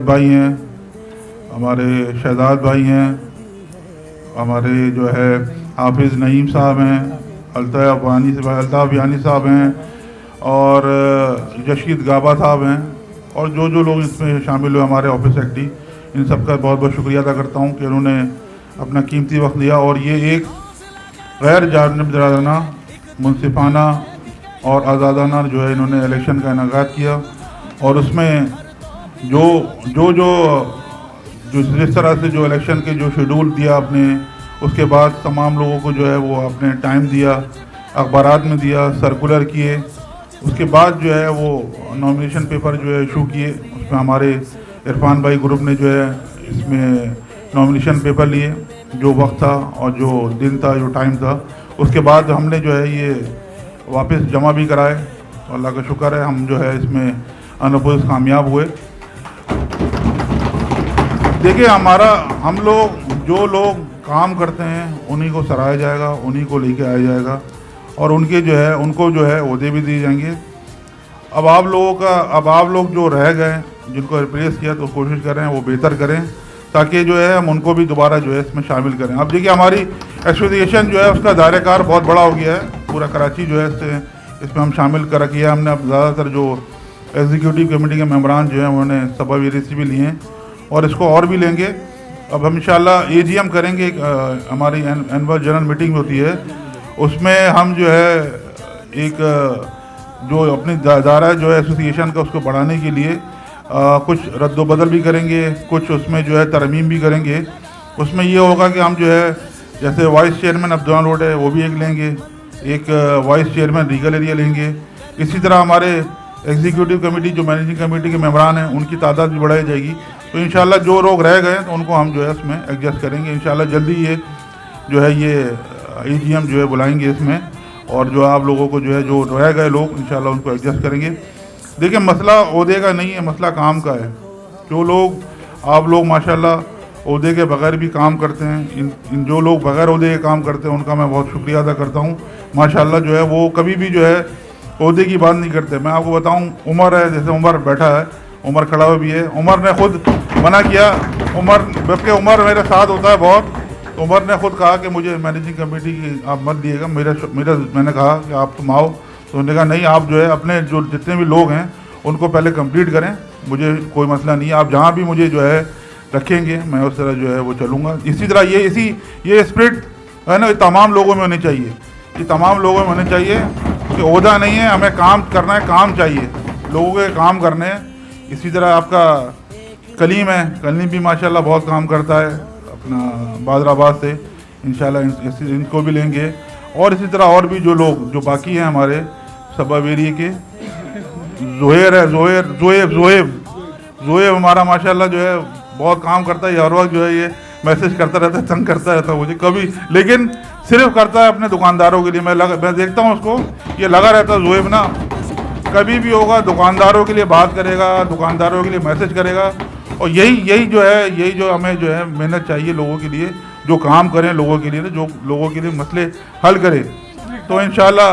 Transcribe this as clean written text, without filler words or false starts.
भाई हैं, हमारे शहजाद भाई हैं, हमारे जो है हाफिज़ नईम साहब हैं, अल्ताफ़ यानी साहब हैं और जशीद गाबा साहब हैं और जो लोग इसमें शामिल हुए हमारे ऑफिस सेक्रेटरी, इन सब का बहुत बहुत शुक्रिया अदा करता हूं कि उन्होंने अपना कीमती वक्त दिया और ये एक गैर जानिबदाराना, मुनसिफाना और आज़ादाना जो है इन्होंने इलेक्शन का इनेकाद किया और उसमें जो जिस तरह से जो इलेक्शन के जो शेड्यूल दिया आपने, उसके बाद तमाम लोगों को जो है वो आपने टाइम दिया, अखबारात में दिया, सर्कुलर किए, उसके बाद जो है वो नॉमिनेशन पेपर जो है इशू किए। उसमें हमारे इरफान भाई ग्रुप ने जो है इसमें नॉमिनेशन पेपर लिए, जो वक्त था और जो दिन था, जो टाइम था, उसके बाद हमने जो है ये वापस जमा भी कराए। तो अल्लाह का शुक्र है हम जो है इसमें अनअपोज़ कामयाब हुए। देखिए हम लोग जो लोग काम करते हैं उन्हीं को सराहा जाएगा, उन्हीं को लेके आया जाएगा और उनको जो है ओहदे भी दिए जाएंगे। अब आप लोग जो रह गए, जिनको रिप्लेस किया, तो कोशिश करें वो बेहतर करें ताकि जो है हम उनको भी दोबारा जो है इसमें शामिल करें। अब देखिए हमारी एसोसिएशन जो है उसका दायरेकार बहुत बड़ा हो गया है, पूरा कराची जो है इसमें हम शामिल कर किया हमने। अब ज़्यादातर जो एग्जीक्यूटिव कमेटी के मेंबरान जो हैं उन्होंने सब्सिडी भी लिए हैं और इसको और भी लेंगे। अब हम इंशाल्लाह एजीएम करेंगे, हमारी एनुअल जनरल मीटिंग होती है, उसमें हम जो है एक जो अपनी दायरा जो है एसोसिएशन का उसको बढ़ाने के लिए कुछ रद्दोबदल भी करेंगे, कुछ उसमें जो है तरमीम भी करेंगे। उसमें ये होगा कि हम जो है जैसे वाइस चेयरमैन अब्दुल रोड है वो भी एक लेंगे, एक वाइस चेयरमैन रीगल एरिया लेंगे। इसी तरह हमारे एग्जीक्यूटिव कमेटी जो मैनेजिंग कमेटी के मेंबरान हैं उनकी तादाद भी बढ़ाई जाएगी। तो इंशाल्लाह जो लोग रह गए तो उनको हम जो है इसमें एडजस्ट करेंगे। इंशाल्लाह जल्दी ये जो है ये एजीएम जो है बुलाएंगे इसमें, और जो आप लोगों को जो है जो रह गए लोग इंशाल्लाह उनको एडजस्ट करेंगे। देखिए मसला ओहदे का नहीं है, मसला काम का है। आप लोग माशाल्लाह ओहदे के बगैर भी काम करते हैं, इन जो लोग बगैर ओहदे के काम करते हैं उनका मैं बहुत शुक्रिया अदा करता हूँ। माशाल्लाह जो है वो कभी भी जो है ओहदे की बात नहीं करते। मैं आपको बताऊँ, उमर है, जैसे उमर बैठा है, उमर खड़ा हुआ भी है, उमर ने खुद मना किया। बल्कि उमर मेरे साथ होता है बहुत, तो उमर ने खुद कहा कि मुझे मैनेजिंग कमेटी की आप मत दिएगा। मैंने कहा कि आप तुम आओ, तो उन्होंने कहा नहीं, आप जो है अपने जो जितने भी लोग हैं उनको पहले कंप्लीट करें, मुझे कोई मसला नहीं है, आप जहाँ भी मुझे जो है रखेंगे मैं उस तरह जो है वो चलूँगा। इसी तरह ये स्पिरिट है ना, ये तमाम लोगों में होनी चाहिए, ये तमाम लोगों में होनी चाहिए कि ओहदा नहीं है, हमें काम करना है, काम चाहिए, लोगों के काम करने हैं। इसी तरह आपका कलीम है, कलीम भी माशाल्लाह बहुत काम करता है अपना बादराबाद से, इंशाल्लाह इनको भी लेंगे। और इसी तरह और भी जो लोग जो बाकी हैं हमारे सबब एरिए के, ज़ोहेब हमारा माशाल्लाह जो है बहुत काम करता है। हर वक्त जो है ये मैसेज करता रहता है, तंग करता रहता है मुझे कभी, लेकिन सिर्फ करता है अपने दुकानदारों के लिए। मैं देखता हूँ उसको, ये लगा रहता है ज़ोहेब ना, कभी भी होगा दुकानदारों के लिए बात करेगा, दुकानदारों के लिए मैसेज करेगा। और यही जो हमें जो है मेहनत चाहिए लोगों के लिए, जो काम करें लोगों के लिए, जो लोगों के लिए मसले हल करें। तो इंशाल्लाह